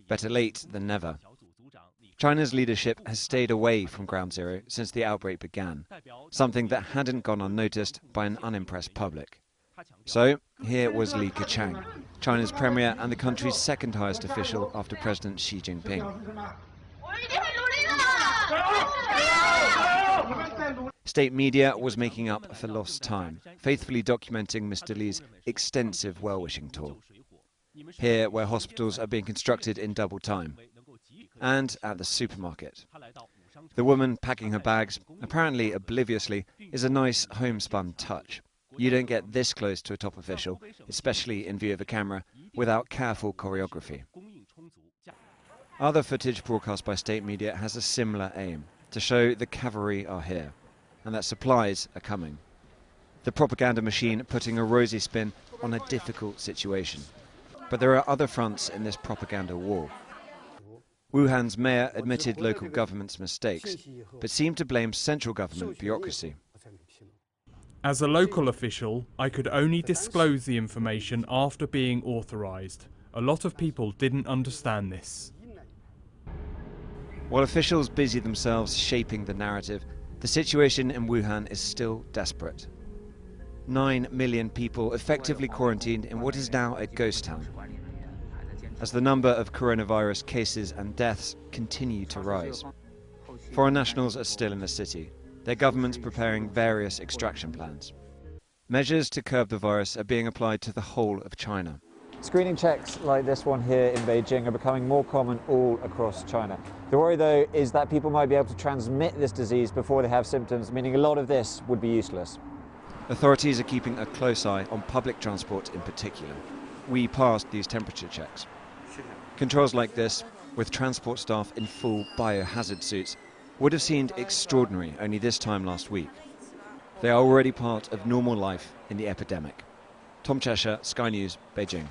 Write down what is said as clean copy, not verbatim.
Better late than never. China's leadership has stayed away from Ground Zero since the outbreak began, something that hadn't gone unnoticed by an unimpressed public. So, here was Li Keqiang, China's premier and the country's second highest official after President Xi Jinping. State media was making up for lost time, faithfully documenting Mr. Li's extensive well-wishing tour. Here, where hospitals are being constructed in double time, and at the supermarket. The woman packing her bags, apparently obliviously, is a nice homespun touch. You don't get this close to a top official, especially in view of a camera, without careful choreography. Other footage broadcast by state media has a similar aim, to show the cavalry are here, and that supplies are coming. The propaganda machine putting a rosy spin on a difficult situation. But there are other fronts in this propaganda war. Wuhan's mayor admitted local government's mistakes, but seemed to blame central government bureaucracy. As a local official, I could only disclose the information after being authorised. A lot of people didn't understand this. While officials busy themselves shaping the narrative, the situation in Wuhan is still desperate. 9 million people effectively quarantined in what is now a ghost town, as the number of coronavirus cases and deaths continue to rise. Foreign nationals are still in the city, their governments preparing various extraction plans. Measures to curb the virus are being applied to the whole of China. Screening checks like this one here in Beijing are becoming more common all across China. The worry, though, is that people might be able to transmit this disease before they have symptoms, meaning a lot of this would be useless. Authorities are keeping a close eye on public transport in particular. We passed these temperature checks. Controls like this, with transport staff in full biohazard suits, would have seemed extraordinary only this time last week. They are already part of normal life in the epidemic. Tom Cheshire, Sky News, Beijing.